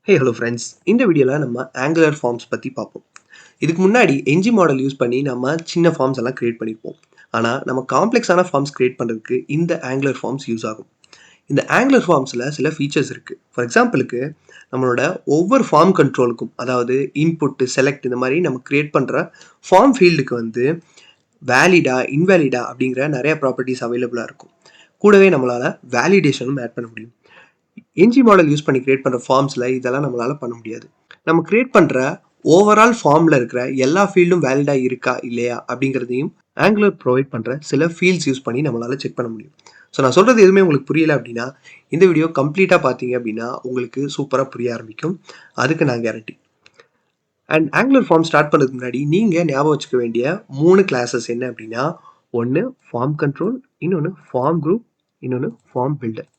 Hello friends, இந்த வீடியோவில் நம்ம ஆங்குலர் ஃபார்ம்ஸ் பற்றி பார்ப்போம். இதுக்கு முன்னாடி என்ஜி மாடல் யூஸ் பண்ணி நம்ம சின்ன ஃபார்ம்ஸ் எல்லாம் கிரியேட் பண்ணியிருப்போம். ஆனால் நம்ம காம்ப்ளெக்ஸான ஃபார்ம்ஸ் கிரியேட் பண்ணுறதுக்கு இந்த ஆங்குலர் ஃபார்ம்ஸ் யூஸ் ஆகும். இந்த ஆங்குலர் ஃபார்ம்ஸில் சில ஃபீச்சர்ஸ் இருக்குது. ஃபார் எக்ஸாம்பிளுக்கு நம்மளோட ஒவ்வொரு ஃபார்ம் கண்ட்ரோலுக்கும், அதாவது இன்புட்டு, செலக்ட் இந்த மாதிரி நம்ம கிரியேட் பண்ணுற ஃபார்ம் ஃபீல்டுக்கு வந்து வேலிடா, இன்வேலிடா அப்படிங்கிற நிறைய ப்ராப்பர்ட்டிஸ் அவைலபிளாக இருக்கும். கூடவே நம்மளால் வேலிடேஷனும் ஆட் பண்ண முடியும். என்ஜி மாடல் யூஸ் பண்ணி கிரியேட் பண்ணுற ஃபார்ம்ஸில் இதெல்லாம் நம்மளால் பண்ண முடியாது. நம்ம கிரியேட் பண்ணுற ஓவரால் ஃபார்மில் இருக்கிற எல்லா ஃபீல்டும் வேலிடாக இருக்கா இல்லையா அப்படிங்கிறதையும் ஆங்குலர் ப்ரொவைட் பண்ணுற சில ஃபீல்ட்ஸ் யூஸ் பண்ணி நம்மளால் செக் பண்ண முடியும். ஸோ நான் சொல்கிறது எதுவுமே உங்களுக்கு புரியல அப்படின்னா இந்த வீடியோ கம்ப்ளீட்டாக பார்த்தீங்க அப்படின்னா உங்களுக்கு சூப்பராக புரிய ஆரம்பிக்கும். அதுக்கு நான் guarantee. And Angular form start பண்ணுறதுக்கு முன்னாடி நீங்கள் ஞாபகம் வச்சுக்க வேண்டிய 3 கிளாஸஸ் என்ன அப்படின்னா, ஒன்று ஃபார்ம் கண்ட்ரோல், இன்னொன்று ஃபார்ம் குரூப், இன்னொன்று ஃபார்ம் பில்டர்.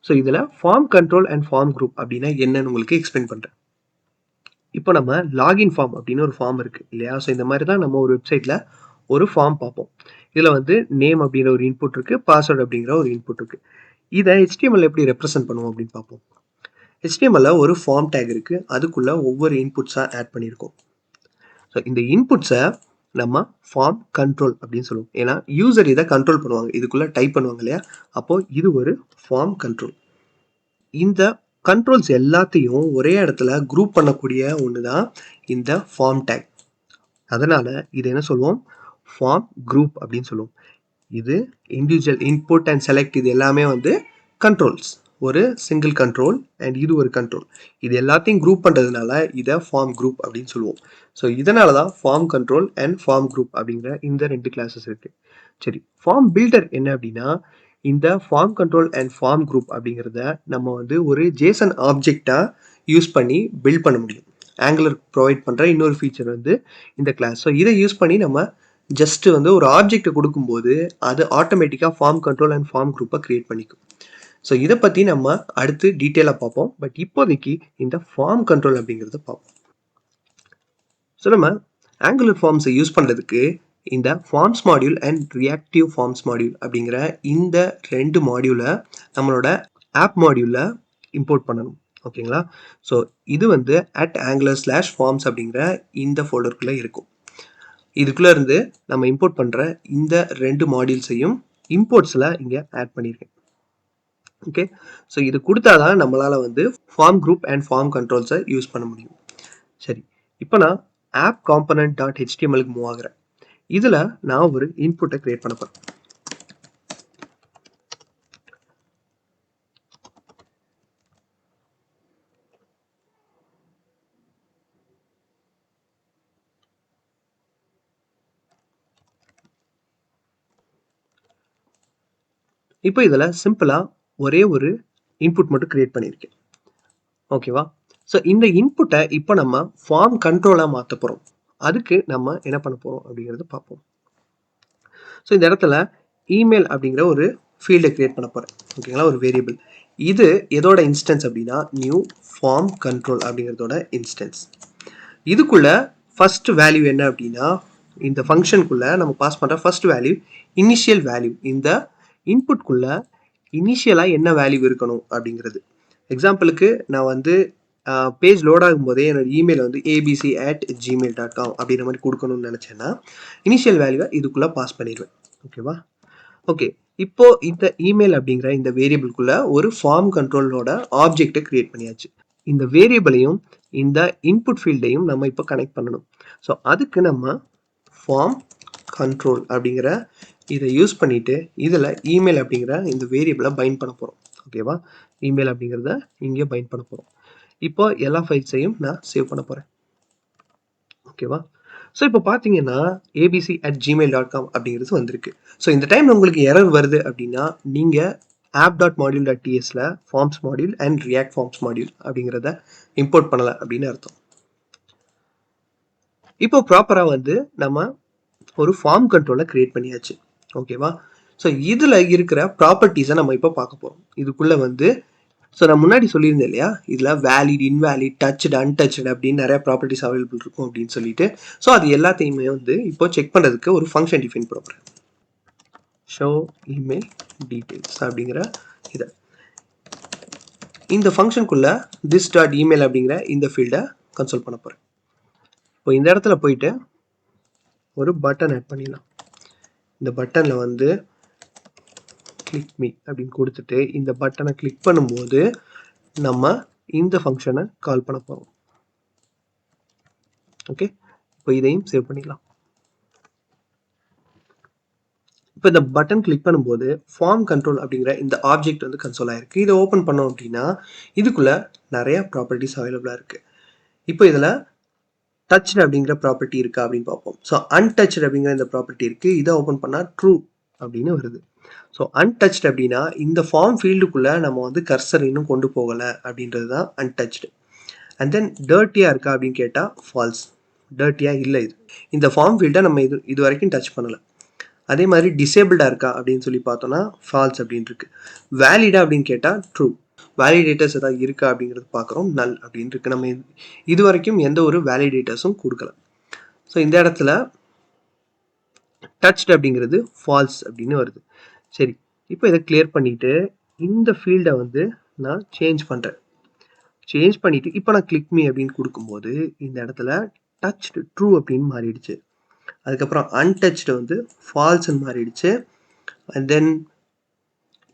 ஸோ இதில் form control and form group அப்படின்னா என்னன்னு உங்களுக்கு எக்ஸ்பிளைன் பண்ணுறேன். இப்போ நம்ம லாகின் ஃபார்ம் அப்படின்னு ஒரு ஃபார்ம் இருக்குது இல்லையா? ஸோ இந்த மாதிரி தான் நம்ம ஒரு வெப்சைட்டில் ஒரு ஃபார்ம் பார்ப்போம். இதில் வந்து நேம் அப்படிங்கிற ஒரு இன்புட் இருக்குது, பாஸ்வேர்டு அப்படிங்கிற ஒரு இன்புட் இருக்குது. இதை HTML எப்படி ரெப்ரசென்ட் பண்ணுவோம் அப்படின்னு பார்ப்போம். HTML ஒரு ஃபார்ம் டேக் இருக்குது, அதுக்குள்ளே ஒவ்வொரு இன்புட்ஸாக ஆட் பண்ணியிருக்கோம். ஸோ இந்த இன்புட்ஸை நம்ம ஃபார்ம் கண்ட்ரோல் அப்படின்னு சொல்லுவோம். ஏன்னா யூசர் இதை கண்ட்ரோல் பண்ணுவாங்க, இதுக்குள்ளே டைப் பண்ணுவாங்க இல்லையா? அப்போது இது ஒரு ஃபார்ம் கண்ட்ரோல். இந்த கண்ட்ரோல்ஸ் எல்லாத்தையும் ஒரே இடத்துல குரூப் பண்ணக்கூடிய ஒன்று தான் இந்த ஃபார்ம் டேக். அதனால் இது என்ன சொல்லுவோம்? ஃபார்ம் குரூப் அப்படின்னு சொல்லுவோம். இது இண்டிவிஜுவல் இன்புட் அண்ட் செலக்ட் இது எல்லாமே வந்து கண்ட்ரோல்ஸ். ஒரு சிங்கிள் கண்ட்ரோல் அண்ட் இது ஒரு கண்ட்ரோல். இது எல்லாத்தையும் குரூப் பண்ணுறதுனால இதை ஃபார்ம் குரூப் அப்படின்னு சொல்லுவோம். ஸோ இதனால தான் form control and form group அப்படிங்கிற இந்த 2 கிளாஸஸ் இருக்குது. சரி, ஃபார்ம் பில்டர் என்ன அப்படின்னா, இந்த form control and form group அப்படிங்கிறத நம்ம வந்து ஒரு ஜேசன் ஆப்ஜெக்டாக யூஸ் பண்ணி பில்ட் பண்ண முடியும். ஆங்குலர் ப்ரொவைட் பண்ணுற இன்னொரு ஃபீச்சர் வந்து இந்த கிளாஸ். ஸோ இதை யூஸ் பண்ணி நம்ம ஜஸ்ட் வந்து ஒரு ஆப்ஜெக்டை கொடுக்கும்போது அது ஆட்டோமேட்டிக்காக ஃபார்ம் கண்ட்ரோல் அண்ட் ஃபார்ம் குரூப்பை கிரியேட் பண்ணிக்கும். ஸோ இதை பற்றி நம்ம அடுத்து டீட்டெயிலாக பார்ப்போம். பட் இப்போதைக்கு இந்த ஃபார்ம் கண்ட்ரோல் அப்படிங்கிறத பார்ப்போம். ஸோ நம்ம ஆங்குலர் ஃபார்ம்ஸை யூஸ் பண்ணுறதுக்கு இந்த forms module and reactive forms module அப்படிங்கிற இந்த 2 மாடியூலை நம்மளோட ஆப் மாடியூலில் இம்போர்ட் பண்ணணும். ஓகேங்களா? ஸோ இது வந்து @angular/forms அப்படிங்கிற இந்த ஃபோல்டருக்குள்ளே இருக்கும். இதுக்குள்ளே இருந்து நம்ம இம்போர்ட் பண்ணுற இந்த 2 மாடியூல்ஸையும் இம்போர்ட்ஸில் இங்கே ஆட் பண்ணியிருக்கேன். ஓகே, ஸோ இது கொடுத்தா தான் நம்மளால் வந்து ஃபார்ம் குரூப் அண்ட் ஃபார்ம் கண்ட்ரோல்ஸை யூஸ் பண்ண முடியும். சரி, இப்போ நான் ஆப் component.htmlக்கு மூவ் ஆகிறேன். இதில் நான் ஒரு இன்புட்டை கிரியேட் பண்ண போகிறேன். இப்போ இதில் சிம்பிளாக ஒரே ஒரு இன்புட் மட்டும் கிரியேட் பண்ணியிருக்கேன். ஓகேவா? ஸோ இந்த இன்புட்டை இப்போ நம்ம ஃபார்ம் கண்ட்ரோலாக மாற்ற போகிறோம். அதுக்கு நம்ம என்ன பண்ண போகிறோம் அப்படிங்கிறத பார்ப்போம். ஸோ இந்த இடத்துல இமெயில் அப்படிங்கிற ஒரு ஃபீல்டை கிரியேட் பண்ண போகிறேன். ஓகேங்களா? ஒரு வேரியபிள். இது எதோட இன்ஸ்டன்ஸ் அப்படின்னா நியூ ஃபார்ம் கண்ட்ரோல் அப்படிங்கிறதோட இன்ஸ்டன்ஸ். இதுக்குள்ள ஃபர்ஸ்ட் வேல்யூ என்ன அப்படின்னா, இந்த ஃபங்க்ஷனுக்குள்ள நம்ம பாஸ் பண்ணுற ஃபர்ஸ்ட் வேல்யூ இனிஷியல் வேல்யூ. இந்த இன்புட்குள்ள இனிஷியலாக என்ன வேல்யூ இருக்கணும் அப்படிங்கிறது. எக்ஸாம்பிளுக்கு நான் வந்து பேஜ் லோட் ஆகும்போதே என்னோட இமெயில் வந்து abc@gmail.com அப்படின்ற மாதிரி கொடுக்கணும்னு நினச்சேன்னா இனிஷியல் வேல்யூவை இதுக்குள்ளே பாஸ் பண்ணிடுவேன். ஓகேவா? ஓகே, இப்போ இந்த இமெயில் அப்படிங்கிற இந்த வேரியபிள்குள்ள ஒரு ஃபார்ம் கண்ட்ரோலோட ஆப்ஜெக்டை கிரியேட் பண்ணியாச்சு. இந்த வேரியபிளையும் இந்த இன்புட் ஃபீல்டையும் நம்ம இப்போ கனெக்ட் பண்ணணும். ஸோ அதுக்கு நம்ம ஃபார்ம் கண்ட்ரோல் அப்படிங்கிற இதை யூஸ் பண்ணிட்டு இதில் இமெயில் அப்படிங்கிற இந்த வேரியபிளை பைண்ட் பண்ண போகிறோம். ஓகேவா? இமெயில் அப்படிங்கிறத இங்கே பைண்ட் பண்ண போகிறோம். இப்போ எல்லா ஃபைல்ஸையும் நான் சேவ் பண்ண போகிறேன். ஓகேவா? ஸோ இப்போ பார்த்தீங்கன்னா abc@gmail.com அப்படிங்கிறது வந்திருக்கு. ஸோ இந்த டைம் உங்களுக்கு எரர் வருது அப்படின்னா நீங்கள் app.module.tsல forms module and react forms module அப்படிங்கிறத இம்போர்ட் பண்ணலை அப்படின்னு அர்த்தம். இப்போ ப்ராப்பராக வந்து நம்ம ஒரு ஃபார்ம் கண்ட்ரோலை கிரியேட் பண்ணியாச்சு. ஓகேவா? ஸோ இதில் இருக்கிற ப்ராப்பர்ட்டிஸை நம்ம இப்போ பார்க்க போகிறோம். இதுக்குள்ளே வந்து ஸோ நான் முன்னாடி சொல்லியிருந்தேன் இல்லையா, இதில் வேலிட், இன்வேலிட், டச்டு, அன்டச்டு அப்படின்னு நிறைய ப்ராப்பர்ட்டிஸ் அவைலபிள் இருக்கும் அப்படின்னு சொல்லிட்டு. ஸோ அது எல்லாத்தையுமே வந்து இப்போ செக் பண்ணுறதுக்கு ஒரு ஃபங்க்ஷன் டிஃபைன் பண்ண போகிறேன். ஷோ இமெயில் டீட்டெயில்ஸ் அப்படிங்கிற இதை இந்த ஃபங்க்ஷனுக்குள்ள this டாட் இமெயில் அப்படிங்கிற இந்த ஃபீல்டை கன்சோல் பண்ண போகிறேன். இப்போ இந்த இடத்துல போயிட்டு ஒரு பட்டன் ஆட் பண்ணிடலாம். இந்த பட்டனில் வந்து கிளிக் மீ அப்படின்னு கொடுத்துட்டு இந்த பட்டனை கிளிக் பண்ணும்போது நம்ம இந்த ஃபங்க்ஷனை கால் பண்ண போகிறோம். ஓகே, இப்போ இதையும் சேவ் பண்ணிடலாம். இப்போ இந்த பட்டன் கிளிக் பண்ணும்போது ஃபார்ம் கண்ட்ரோல் அப்படிங்கிற இந்த ஆப்ஜெக்ட் வந்து கன்சோல் ஆயிருக்கு. இதை ஓப்பன் பண்ணோம் அப்படின்னா இதுக்குள்ள நிறைய ப்ராப்பர்ட்டிஸ் அவைலபிளாக இருக்கு. இப்போ இதில் டச்டு அப்படிங்கிற ப்ராப்பர்ட்டி இருக்கா அப்படின்னு பார்ப்போம். ஸோ அன்டச்டு அப்படிங்கிற இந்த ப்ராப்பர்ட்டி இருக்கு. இதை ஓப்பன் பண்ணால் ட்ரூ அப்படின்னு வருது. ஸோ அன்டச்டு அப்படின்னா இந்த ஃபார்ம் ஃபீல்டுக்குள்ள நம்ம வந்து கர்சர் இன்னும் கொண்டு போகலை அப்படின்றது தான் அன்டச்டு. அண்ட் தென் டர்ட்டியாக இருக்கா அப்படின்னு கேட்டால் ஃபால்ஸ், டர்ட்டியாக இல்லை. இந்த ஃபார்ம் ஃபீல்டை நம்ம இது வரைக்கும் டச் பண்ணலை. அதே மாதிரி டிசேபிள்டாக இருக்கா அப்படின்னு சொல்லி பார்த்தோன்னா ஃபால்ஸ் அப்படின்னு இருக்கு. வேலிடா அப்படின்னு கேட்டால் ட்ரூ, வேலிடேட்டர்ஸ் ஏதாவது இருக்கா அப்படிங்கிறது பார்க்குறோம், நல் அப்படின்னு இருக்கு. நம்ம இது வரைக்கும் எந்த ஒரு வேலிடேட்டர்ஸும் கொடுக்கல. ஸோ இந்த இடத்துல டச்ட் அப்படிங்கிறது ஃபால்ஸ் அப்படின்னு வருது. சரி, இப்போ இதை கிளியர் பண்ணிட்டு இந்த ஃபீல்டை வந்து நான் சேஞ்ச் பண்ணுறேன். சேஞ்ச் பண்ணிட்டு இப்போ நான் கிளிக் மீ அப்படின்னு கொடுக்கும்போது இந்த இடத்துல டச்டு ட்ரூ அப்படின்னு மாறிடுச்சு. அதுக்கப்புறம் அன்டச்டு வந்து ஃபால்ஸ்ன்னு மாறிடுச்சு. And then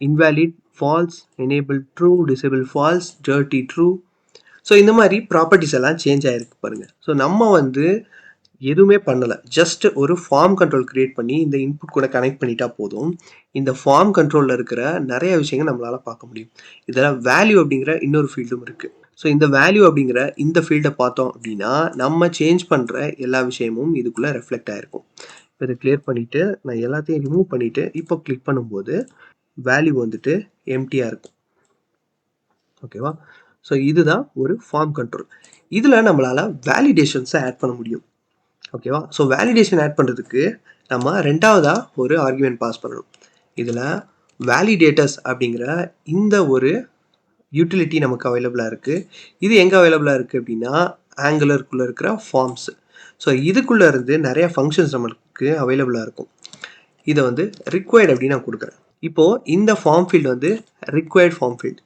invalid false, enable true, disable false, dirty true. So இந்த மாதிரி ப்ராப்பர்ட்டிஸ் எல்லாம் சேஞ்ச் ஆகிருக்கு பாருங்கள். ஸோ நம்ம வந்து எதுவுமே பண்ணலை, ஜஸ்ட் ஒரு ஃபார்ம் கண்ட்ரோல் கிரியேட் பண்ணி இந்த இன்புட் கூட கனெக்ட் பண்ணிட்டா போதும். இந்த ஃபார்ம் கண்ட்ரோலில் இருக்கிற நிறைய விஷயங்கள் நம்மளால் பார்க்க முடியும். இதில் வேல்யூ அப்படிங்கிற இன்னொரு ஃபீல்டும் இருக்குது. ஸோ இந்த வேல்யூ அப்படிங்கிற இந்த ஃபீல்டை பார்த்தோம் அப்படின்னா நம்ம சேஞ்ச் பண்ணுற எல்லா விஷயமும் இதுக்குள்ளே ரெஃப்ளெக்ட் ஆகிருக்கும். இப்போ இதை கிளியர் பண்ணிவிட்டு நான் எல்லாத்தையும் ரிமூவ் பண்ணிவிட்டு இப்போ கிளிக் பண்ணும்போது வேல்யூ வந்துட்டு எம்டியாக இருக்கும். ஓகேவா? ஸோ இதுதான் ஒரு ஃபார்ம் கண்ட்ரோல். இதில் நம்மளால் வேலிடேஷன்ஸை ஆட் பண்ண முடியும். ஓகேவா? ஸோ வேலிடேஷன் ஆட் பண்ணுறதுக்கு நம்ம ரெண்டாவதாக ஒரு ஆர்குமெண்ட் பாஸ் பண்ணணும். இதில் வேலிடேட்டர்ஸ் அப்படிங்கிற இந்த ஒரு யூட்டிலிட்டி நமக்கு அவைலபிளாக இருக்குது. இது எங்கே அவைலபிளாக இருக்குது அப்படின்னா ஆங்குலருக்குள்ளே இருக்கிற ஃபார்ம்ஸ். ஸோ இதுக்குள்ளே இருந்து நிறைய ஃபங்க்ஷன்ஸ் நம்மளுக்கு அவைலபிளாக இருக்கும். இதை வந்து ரிக்வயர்ட் அப்படின்னு நான் கொடுக்குறேன். இப்போது இந்த ஃபார்ம் ஃபீல்டு வந்து ரிக்வயர்ட் ஃபார்ம் ஃபீல்டு.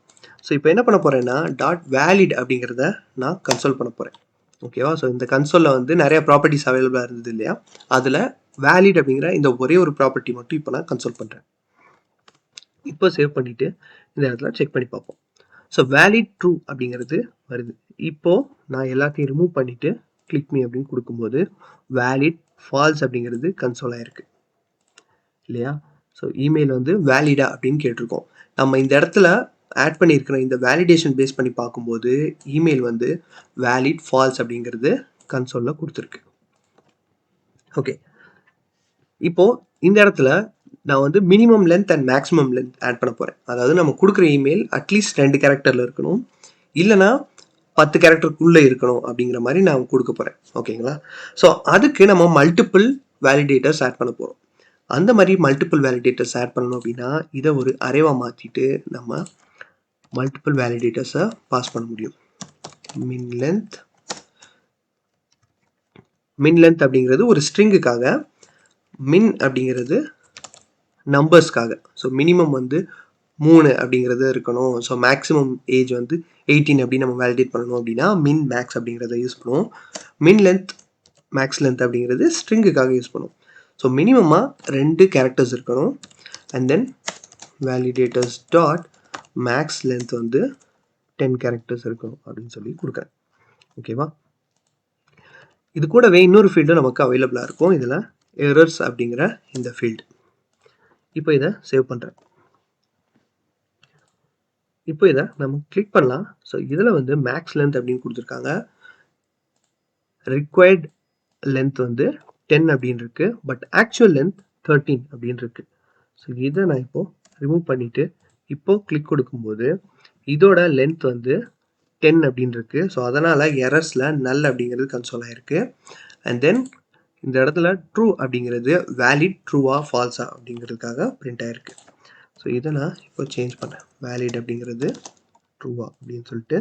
ஸோ இப்போ என்ன பண்ண போகிறேன்னா டாட் வேலிட் அப்படிங்கிறத நான் கன்சோல் பண்ண போகிறேன். ஓகேவா? ஸோ இந்த கன்சோலில் வந்து நிறைய ப்ராப்பர்ட்டிஸ் அவைலபிளாக இருந்தது இல்லையா, அதில் வேலிட் அப்படிங்கிற இந்த ஒரே ஒரு ப்ராப்பர்ட்டி மட்டும் இப்போ நான் கன்சோல் பண்ணுறேன். இப்போ சேவ் பண்ணிவிட்டு இந்த இடத்துல செக் பண்ணி பார்ப்போம். ஸோ வேலிட் ட்ரூ அப்படிங்கிறது வருது. இப்போது நான் எல்லாத்தையும் ரிமூவ் பண்ணிவிட்டு கிளிக் மீ அப்படின்னு கொடுக்கும்போது வேலிட் ஃபால்ஸ் அப்படிங்கிறது கன்சோல் ஆகிருக்கு இல்லையா? ஸோ இமெயில் வந்து வேலிடா அப்படின்னு கேட்டிருக்கோம். நம்ம இந்த இடத்துல ஆட் பண்ணியிருக்கிற இந்த வேலிடேஷன் பேஸ் பண்ணி பார்க்கும்போது இமெயில் வந்து வேலிட் ஃபால்ஸ் அப்படிங்கிறது கன்சோலில் கொடுத்துருக்கு. ஓகே, இப்போது இந்த இடத்துல நான் வந்து minimum length and maximum length add பண்ண போகிறேன். அதாவது நம்ம கொடுக்குற இமெயில் அட்லீஸ்ட் 2 கேரக்டரில் இருக்கணும், இல்லைனா 10 கேரக்டருக்குள்ளே இருக்கணும் அப்படிங்கிற மாதிரி நான் கொடுக்க போகிறேன். ஓகேங்களா? ஸோ அதுக்கு நம்ம மல்டிபிள் வேலிடேட்டர்ஸ் ஆட் பண்ண போகிறோம். அந்த மாதிரி மல்டிபிள் வேலிடேட்டர்ஸ் ஆட் பண்ணணும் அப்படின்னா இதை ஒரு அரேவாக மாற்றிட்டு நம்ம மல்டிபிள் வேலிடேட்டர்ஸை பாஸ் பண்ண முடியும். மின் லென்த் அப்படிங்கிறது ஒரு ஸ்ட்ரிங்குக்காக, மின் அப்படிங்கிறது நம்பர்ஸ்க்காக. ஸோ மினிமம் வந்து 3 அப்படிங்கிறது இருக்கணும். ஸோ மேக்ஸிமம் ஏஜ் வந்து 18 அப்படின்னு நம்ம வேலிடேட் பண்ணணும் அப்படின்னா மின் மேக்ஸ் அப்படிங்கிறத யூஸ் பண்ணுவோம். மின் லென்த் மேக்ஸ் லென்த் அப்படிங்கிறது ஸ்ட்ரிங்குக்காக யூஸ் பண்ணுவோம். ஸோ மினிமமாக 2 கேரக்டர்ஸ் இருக்கணும். And then validators dot max length வந்து 10 கேரக்டர்ஸ் இருக்கணும் அப்படின்னு சொல்லி கொடுக்குறேன். ஓகேவா? இது கூடவே இன்னொரு ஃபீல்டு நமக்கு அவைலபிளாக இருக்கும். இதில் எரர்ஸ் அப்படிங்கிற இந்த ஃபீல்டு. இப்போ இதை சேவ் பண்ணுறேன். இப்போ இதை நம்ம கிளிக் பண்ணலாம். ஸோ இதில் வந்து மேக்ஸ் லென்த் அப்படின்னு கொடுத்துருக்காங்க. ரிக்வயர்ட் லென்த் வந்து 10 அப்படின்னு இருக்கு, பட் ஆக்சுவல் லென்த் 13 அப்படின்னு இருக்கு. ஸோ இதை நான் இப்போ ரிமூவ் பண்ணிட்டு இப்போ கிளிக் கொடுக்கும்போது இதோட லென்த் வந்து 10 அப்படின்னு இருக்கு. ஸோ அதனால எரர்ஸில் நல் அப்படிங்கிறது கன்சோல் ஆயிருக்கு. அண்ட் தென் இந்த இடத்துல ட்ரூ அப்படிங்கிறது வேலிட் ட்ரூவா ஃபால்ஸா அப்படிங்கிறதுக்காக பிரிண்ட் ஆயிருக்கு. ஸோ இதை நான் இப்போ சேஞ்ச் பண்ணேன். வேலிட் அப்படிங்கிறது ட்ரூவா அப்படின்னு சொல்லிட்டு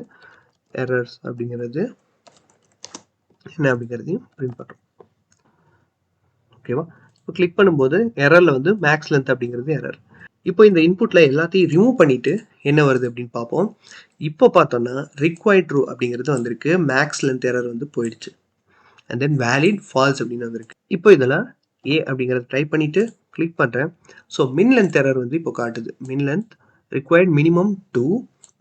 எரர்ஸ் அப்படிங்கிறது என்ன அப்படிங்கிறதையும் பிரிண்ட் பண்ணுறோம். ஓகேவா? இப்போ கிளிக் பண்ணும்போது எரரில் வந்து மேக்ஸ் லென்த் அப்படிங்கிறது எரர். இப்போ இந்த இன்புட்ல எல்லாத்தையும் ரிமூவ் பண்ணிட்டு என்ன வருது அப்படின்னு பார்ப்போம். இப்போ பார்த்தோம்னா ரிக்வயர்ட் ட்ரூ அப்படிங்கிறது வந்திருக்கு. மேக்ஸ் லென்த் எரர் வந்து போயிடுச்சு. அண்ட் தென் வேலிட் ஃபால்ஸ் அப்படின்னு வந்திருக்கு. இப்போ இதில் ஏ அப்படிங்கிறத டைப் பண்ணிட்டு கிளிக் பண்ணுறேன். ஸோ மின் லென்த் எரர் வந்து இப்போ காட்டுது. மின் லென்த் ரிக்வயர்ட் மினிமம் 2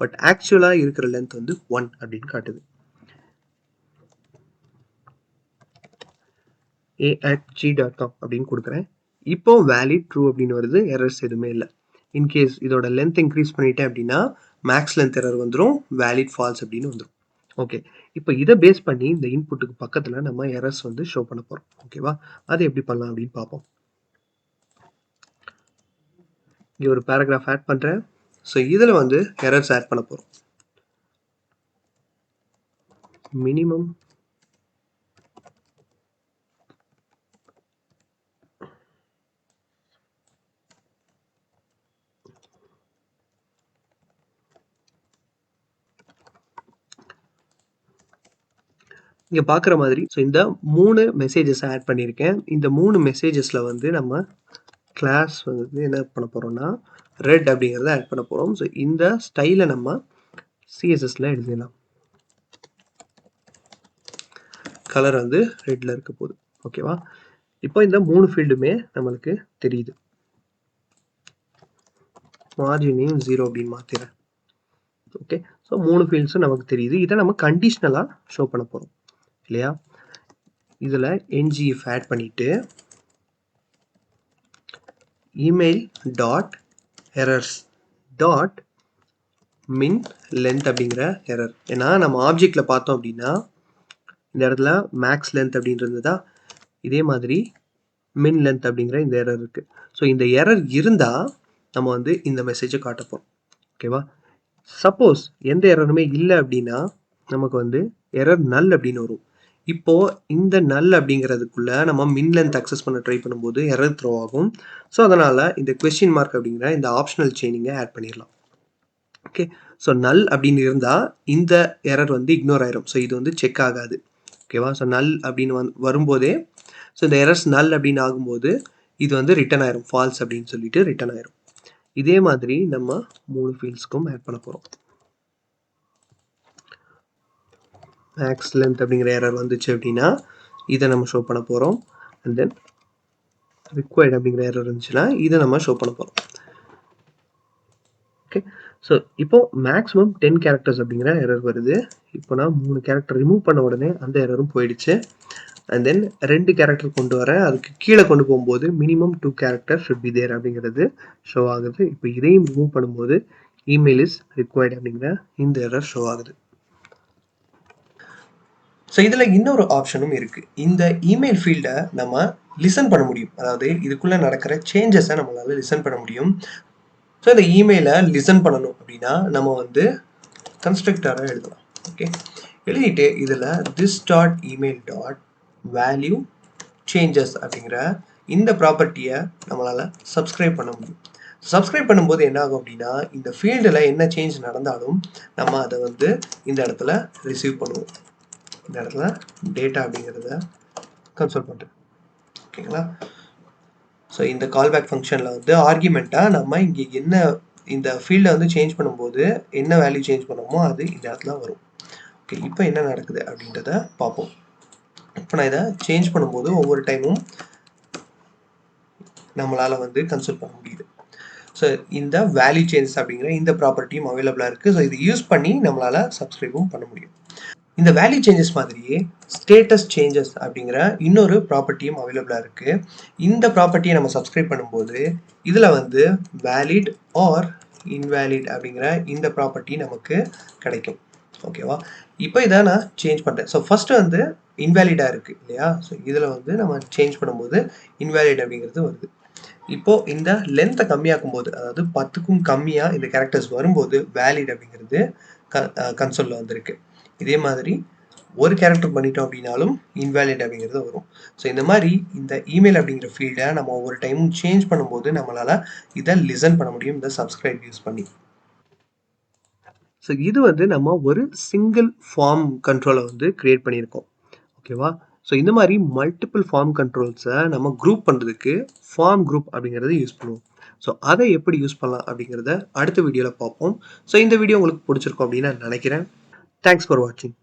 பட் ஆக்சுவலாக இருக்கிற லென்த் வந்து 1 அப்படின்னு காட்டுது. a@g.com அப்படின்னு கொடுக்குறேன். இப்போ வேலிட் ட்ரூ அப்படின்னு வருது. எரர்ஸ் எதுவுமே இல்லை. இன்கேஸ் இதோட லென்த் இன்க்ரீஸ் பண்ணிட்டேன் அப்படின்னா மேக்ஸ் லென்த் எரர் வந்துடும். வேலிட் ஃபால்ஸ் அப்படின்னு வந்துடும். ஓகே, இப்போ இதை பேஸ் பண்ணி இந்த இன்புட்டுக்கு பக்கத்தில் நம்ம எரர்ஸ் வந்து ஷோ பண்ண போகிறோம். ஓகேவா, அது எப்படி பண்ணலாம் அப்படின்னு பார்ப்போம். இங்கே ஒரு பேராகிராஃப் ஆட் பண்ணுறேன். ஸோ இதில் வந்து எரர்ஸ் ஆட் பண்ண போகிறோம். மினிமம் இங்கே பார்க்குற மாதிரி ஸோ இந்த 3 மெசேஜஸ் ஆட் பண்ணியிருக்கேன். இந்த 3 மெசேஜஸில் வந்து நம்ம கிளாஸ் வந்து என்ன பண்ண போகிறோம்னா ரெட் அப்படிங்கிறத ஆட் பண்ண போகிறோம். ஸோ இந்த ஸ்டைலை நம்ம சிஎஸ்எஸ்ல எழுதிடலாம். கலர் வந்து ரெட்டில் இருக்க போகுது. ஓகேவா, இப்போ இந்த 3 ஃபீல்டுமே நம்மளுக்கு தெரியுது. மார்ஜினையும் 0 அப்படின்னு மாற்றிடுறேன். ஓகே, ஸோ 3 ஃபீல்ட்ஸும் நமக்கு தெரியுது. இதை நம்ம கண்டிஷ்னலாக ஷோ பண்ண போகிறோம் இல்லையா. இதில் என்ஜிஎஃப் ஆட் பண்ணிவிட்டு இமெயில் டாட் எரர்ஸ் டாட் மின் லென்த் அப்படிங்கிற எரர். ஏன்னா நம்ம ஆப்ஜெக்டில் பார்த்தோம் அப்படின்னா இந்த இடத்துல மேக்ஸ் லென்த் அப்படின்றது தான், இதே மாதிரி மின் லென்த் அப்படிங்கிற இந்த எரர் இருக்குது. ஸோ இந்த எரர் இருந்தால் நம்ம வந்து இந்த மெசேஜை காட்ட போகிறோம். ஓகேவா, சப்போஸ் எந்த எரருமே இல்லை அப்படின்னா நமக்கு வந்து எரர் நல் அப்படின்னு வரும். இப்போது இந்த நல் அப்படிங்கிறதுக்குள்ள நம்ம மின் லென்த் அக்சஸ் பண்ண ட்ரை பண்ணும்போது எரர் த்ரோ ஆகும். ஸோ அதனால் இந்த கொஸ்டின் மார்க் அப்படிங்கிற இந்த ஆப்ஷனல் செயினிங்கை ஆட் பண்ணிடலாம். ஓகே, ஸோ நல் அப்படின்னு இருந்தால் இந்த எரர் வந்து இக்னோர் ஆயிரும். ஸோ இது வந்து செக் ஆகாது. ஓகேவா, ஸோ நல் அப்படின்னு வரும்போதே ஸோ இந்த எரர்ஸ் நல் அப்படின்னு ஆகும்போது இது வந்து ரிட்டன் ஆயிரும். ஃபால்ஸ் அப்படின்னு சொல்லிட்டு ரிட்டன் ஆயிரும். இதே மாதிரி நம்ம 3 ஃபீல்ட்ஸ்க்கும் ஆட் பண்ண போகிறோம். மேக்ஸ் லென்த் அப்படிங்கிற எரர் வந்துச்சு அப்படின்னா இதை நம்ம ஷோ பண்ண போகிறோம். அண்ட் தென் ரிக்வயர்ட் அப்படிங்கிற எரர் இருந்துச்சுன்னா இதை நம்ம ஷோ பண்ண போகிறோம். ஓகே, ஸோ இப்போ மேக்ஸிமம் 10 கேரக்டர்ஸ் அப்படிங்கிற எரர் வருது. இப்போ நான் 3 கேரக்டர் ரிமூவ் பண்ண உடனே அந்த எரரும் போயிடுச்சு. அண்ட் தென் 2 கேரக்டர் கொண்டு வரேன். அதுக்கு கீழே கொண்டு போகும்போது minimum 2 character should be there அப்படிங்கிறது ஷோ ஆகுது. இப்போ இதையும் ரிமூவ் பண்ணும்போது இமெயில் இஸ் ரிக்வயர்ட் அப்படிங்கிற இந்த எரர் ஷோ ஆகுது. ஸோ இதில் இன்னொரு ஆப்ஷனும் இருக்குது. இந்த இமெயில் ஃபீல்டை நம்ம லிசன் பண்ண முடியும். அதாவது இதுக்குள்ளே நடக்கிற சேஞ்சஸை நம்மளால் லிசன் பண்ண முடியும். ஸோ இந்த இமெயிலை லிசன் பண்ணணும் அப்படின்னா நம்ம வந்து கன்ஸ்ட்ரக்டராக எழுதலாம். ஓகே, எழுதிட்டு இதில் this dot email dot value changes அப்படிங்கிற இந்த ப்ராப்பர்ட்டியை நம்மளால் சப்ஸ்கிரைப் பண்ண முடியும். சப்ஸ்கிரைப் பண்ணும்போது என்ன ஆகும் அப்படின்னா இந்த ஃபீல்டில் என்ன சேஞ்ச் நடந்தாலும் நம்ம அதை வந்து இந்த இடத்துல ரிசீவ் பண்ணுவோம். இந்த இடத்துல டேட்டா அப்படிங்கிறத கன்சோல் பண்ணுறேன். ஓகேங்களா, ஸோ இந்த கால்பேக் ஃபங்க்ஷனில் வந்து ஆர்குமெண்ட்டாக நம்ம இங்கே என்ன இந்த ஃபீல்டை வந்து சேஞ்ச் பண்ணும்போது என்ன வேல்யூ சேஞ்ச் பண்ணுமோ அது இந்த இடத்துல வரும். ஓகே, இப்போ என்ன நடக்குது அப்படின்றத பார்ப்போம். இப்போ நான் இதை சேஞ்ச் பண்ணும்போது ஒவ்வொரு டைமும் நம்மளால் வந்து கன்சோல் பண்ண முடியுது. ஸோ இந்த வேல்யூ சேஞ்சஸ் அப்படிங்கிற இந்த ப்ராப்பர்ட்டியும் அவைலபிளாக இருக்குது. ஸோ இது யூஸ் பண்ணி நம்மளால் சப்ஸ்கிரைபும் பண்ண முடியும். இந்த வேல்யூ சேஞ்சஸ் மாதிரியே ஸ்டேட்டஸ் சேஞ்சஸ் அப்படிங்கிற இன்னொரு ப்ராப்பர்ட்டியும் அவைலபிளாக இருக்குது. இந்த ப்ராப்பர்ட்டியை நம்ம சப்ஸ்கிரைப் பண்ணும்போது இதில் வந்து வேலிட் ஆர் இன்வேலிட் அப்படிங்கிற இந்த ப்ராப்பர்ட்டி நமக்கு கிடைக்கும். ஓகேவா, இப்போ இதை நான் சேஞ்ச் பண்ணுறேன். ஸோ ஃபஸ்ட்டு வந்து இன்வேலிடாக இருக்குது இல்லையா. ஸோ இதில் வந்து நம்ம சேஞ்ச் பண்ணும்போது இன்வேலிட் அப்படிங்கிறது வருது. இப்போது இந்த லென்த்தை கம்மியாக்கும் போது, அதாவது 10க்கும் கம்மியாக இந்த கேரக்டர்ஸ் வரும்போது வேலிட் அப்படிங்கிறது கன்சோலில் வந்திருக்கு. இதே மாதிரி ஒரு கேரக்டர் பண்ணிட்டோம் அப்படின்னாலும் இன்வேலிட் அப்படிங்கிறது வரும். ஸோ இந்த மாதிரி இந்த இமெயில் அப்படிங்கிற ஃபீல்டை நம்ம ஒவ்வொரு டைமும் சேஞ்ச் பண்ணும்போது நம்மளால் இதை லிசன் பண்ண முடியும் இந்த சப்ஸ்கிரைப் யூஸ் பண்ணி. ஸோ இது வந்து நம்ம ஒரு சிங்கிள் ஃபார்ம் கண்ட்ரோலை வந்து கிரியேட் பண்ணியிருக்கோம். ஓகேவா, ஸோ இந்த மாதிரி மல்டிபிள் ஃபார்ம் கண்ட்ரோல்ஸை நம்ம குரூப் பண்ணுறதுக்கு ஃபார்ம் குரூப் அப்படிங்கிறத யூஸ் பண்ணுவோம். ஸோ அதை எப்படி யூஸ் பண்ணலாம் அப்படிங்கிறத அடுத்த வீடியோல பார்ப்போம். ஸோ இந்த வீடியோ உங்களுக்கு புடிச்சிருக்கும் அப்படின்னு நான் நினைக்கிறேன். தேங்க்ஸ் ஃபார் வாட்சிங்.